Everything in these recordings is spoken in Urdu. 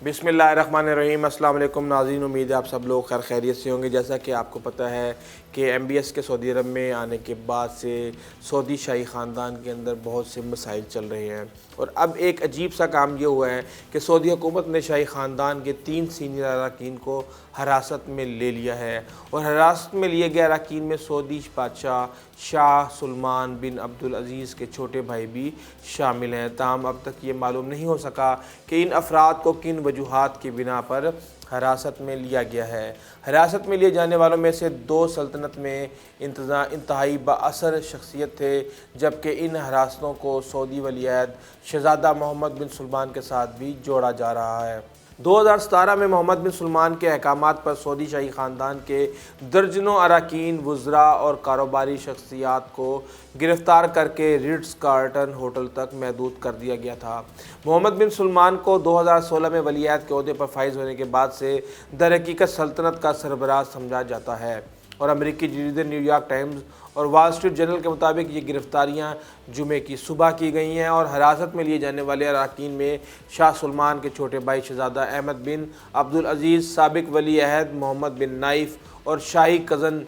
بسم اللہ الرحمن الرحیم۔ السلام علیکم ناظرین، امید ہے آپ سب لوگ خیر خیریت سے ہوں گے۔ جیسا کہ آپ کو پتہ ہے کہ ایم بی ایس کے سعودی عرب میں آنے کے بعد سے سعودی شاہی خاندان کے اندر بہت سے مسائل چل رہے ہیں، اور اب ایک عجیب سا کام یہ ہوا ہے کہ سعودی حکومت نے شاہی خاندان کے 3 سینئر اراکین کو حراست میں لے لیا ہے، اور حراست میں لیے گئے اراکین میں سعودی بادشاہ شاہ سلمان بن عبدالعزیز کے چھوٹے بھائی بھی شامل ہیں۔ تاہم اب تک یہ معلوم نہیں ہو سکا کہ ان افراد کو کن وجوہات کی بنا پر حراست میں لیا گیا ہے۔ حراست میں لیے جانے والوں میں سے 2 سلطنت میں انتہائی بااثر شخصیت تھے، جبکہ ان حراستوں کو سعودی ولی عہد شہزادہ محمد بن سلمان کے ساتھ بھی جوڑا جا رہا ہے۔ 2017 میں محمد بن سلمان کے احکامات پر سعودی شاہی خاندان کے درجنوں اراکین، وزراء اور کاروباری شخصیات کو گرفتار کر کے رٹز کارلٹن ہوٹل تک محدود کر دیا گیا تھا۔ محمد بن سلمان کو 2016 میں ولی عہد کے عہدے پر فائز ہونے کے بعد سے درحقیقت سلطنت کا سربراہ سمجھا جاتا ہے، اور امریکی جریدے نیو یارک ٹائمز اور وال اسٹریٹ جرنل کے مطابق یہ گرفتاریاں جمعے کی صبح کی گئی ہیں، اور حراست میں لیے جانے والے اراکین میں شاہ سلمان کے چھوٹے بھائی شہزادہ احمد بن عبدالعزیز، سابق ولی عہد محمد بن نائف اور شاہی کزن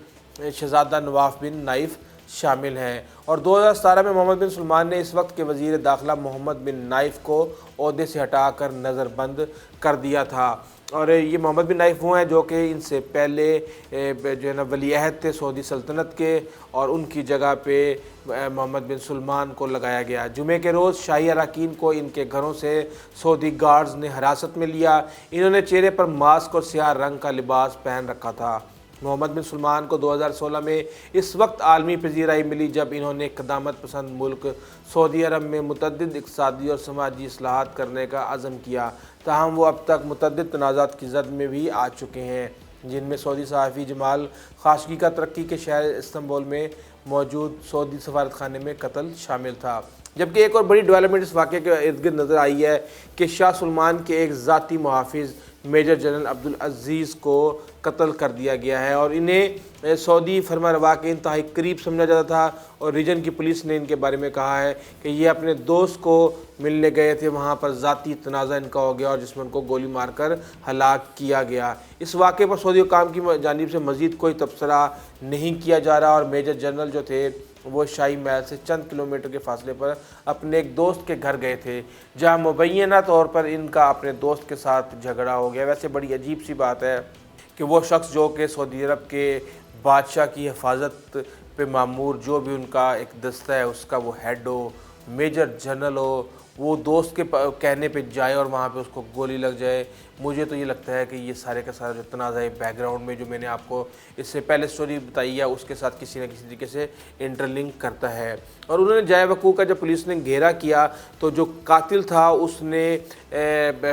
شہزادہ نواف بن نائف شامل ہیں۔ اور 2017 میں محمد بن سلمان نے اس وقت کے وزیر داخلہ محمد بن نائف کو عہدے سے ہٹا کر نظر بند کر دیا تھا، اور یہ محمد بن نائف وہ ہیں جو کہ ان سے پہلے جو ہے نا ولی عہد تھے سعودی سلطنت کے، اور ان کی جگہ پہ محمد بن سلمان کو لگایا گیا۔ جمعے کے روز شاہی اراکین کو ان کے گھروں سے سعودی گارڈز نے حراست میں لیا۔ انہوں نے چہرے پر ماسک اور سیاہ رنگ کا لباس پہن رکھا تھا۔ محمد بن سلمان کو 2016 میں اس وقت عالمی پذیرائی ملی جب انہوں نے قدامت پسند ملک سعودی عرب میں متعدد اقتصادی اور سماجی اصلاحات کرنے کا عزم کیا۔ تاہم وہ اب تک متعدد تنازعات کی زد میں بھی آ چکے ہیں، جن میں سعودی صحافی جمال خاشقجی کا ترکی کے شہر استنبول میں موجود سعودی سفارت خانے میں قتل شامل تھا۔ جبکہ ایک اور بڑی ڈیولپمنٹ اس واقعے کے ارد گرد نظر آئی ہے کہ شاہ سلمان کے ایک ذاتی محافظ میجر جنرل عبدالعزیز کو قتل کر دیا گیا ہے، اور انہیں سعودی فرمانروا کے انتہائی قریب سمجھا جاتا تھا، اور ریجن کی پولیس نے ان کے بارے میں کہا ہے کہ یہ اپنے دوست کو ملنے گئے تھے، وہاں پر ذاتی تنازع ان کا ہو گیا اور جس میں ان کو گولی مار کر ہلاک کیا گیا۔ اس واقعے پر سعودی حکام کی جانب سے مزید کوئی تبصرہ نہیں کیا جا رہا، اور میجر جنرل جو تھے وہ شاہی محل سے چند کلومیٹر کے فاصلے پر اپنے ایک دوست کے گھر گئے تھے، جہاں مبینہ طور پر ان کا اپنے دوست کے ساتھ جھگڑا ہو گیا۔ ویسے بڑی عجیب سی بات ہے کہ وہ شخص جو کہ سعودی عرب کے بادشاہ کی حفاظت پہ مامور، جو بھی ان کا ایک دستہ ہے اس کا وہ ہیڈ ہو، میجر جنرل ہو، وہ دوست کے کہنے پہ جائے اور وہاں پہ اس کو گولی لگ جائے۔ مجھے تو یہ لگتا ہے کہ یہ سارے کا سارا جو تنازع بیک گراؤنڈ میں جو میں نے آپ کو اس سے پہلے سٹوری بتائی ہے اس کے ساتھ کسی نہ کسی طریقے سے انٹرلنک کرتا ہے۔ اور انہوں نے جائے وقوع کا جب پولیس نے گھیرا کیا تو جو قاتل تھا اس نے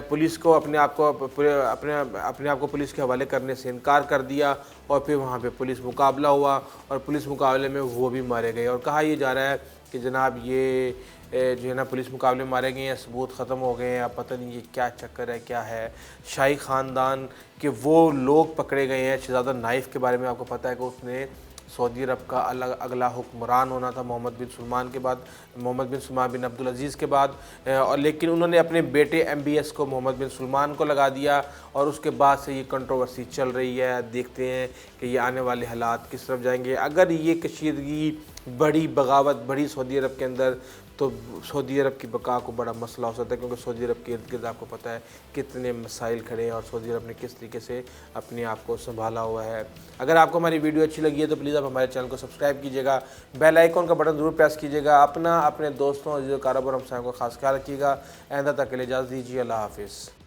پولیس کو اپنے آپ کو پولیس کے حوالے کرنے سے انکار کر دیا، اور پھر وہاں پہ پولیس مقابلہ ہوا، اور پولیس مقابلے میں وہ بھی مارے گئے، اور کہا یہ جا رہا ہے کہ جناب یہ جو ہے نا پولیس مقابلے میں مارے گئے ہیں، ثبوت ختم ہو گئے ہیں، اب پتہ نہیں یہ کیا چکر ہے کیا ہے۔ شاہی خاندان کے وہ لوگ پکڑے گئے ہیں۔ شہزادہ نائف کے بارے میں آپ کو پتہ ہے کہ اس نے سعودی عرب کا اگلا حکمران ہونا تھا محمد بن سلمان کے بعد، محمد بن سلمان بن عبدالعزیز کے بعد، اور لیکن انہوں نے اپنے بیٹے ایم بی ایس کو محمد بن سلمان کو لگا دیا، اور اس کے بعد سے یہ کنٹروورسی چل رہی ہے۔ دیکھتے ہیں کہ یہ آنے والے حالات کس طرف جائیں گے۔ اگر یہ کشیدگی بڑی بغاوت بڑی سعودی عرب کے اندر، تو سعودی عرب کی بقا کو بڑا مسئلہ ہو سکتا ہے، کیونکہ سعودی عرب کے ارد گرد آپ کو پتہ ہے کتنے مسائل کھڑے ہیں، اور سعودی عرب نے کس طریقے سے اپنے آپ کو سنبھالا ہوا ہے۔ اگر آپ کو ہماری ویڈیو اچھی لگی ہے تو پلیز آپ ہمارے چینل کو سبسکرائب کیجیے گا، بیل آئیکن کا بٹن ضرور پریس کیجیے گا، اپنے دوستوں، عزیز و اقارب اور ہمسایوں کا خاص خیال رکھیے گا۔ آئندہ تک کے لیے اجازت دیجیے، اللہ حافظ۔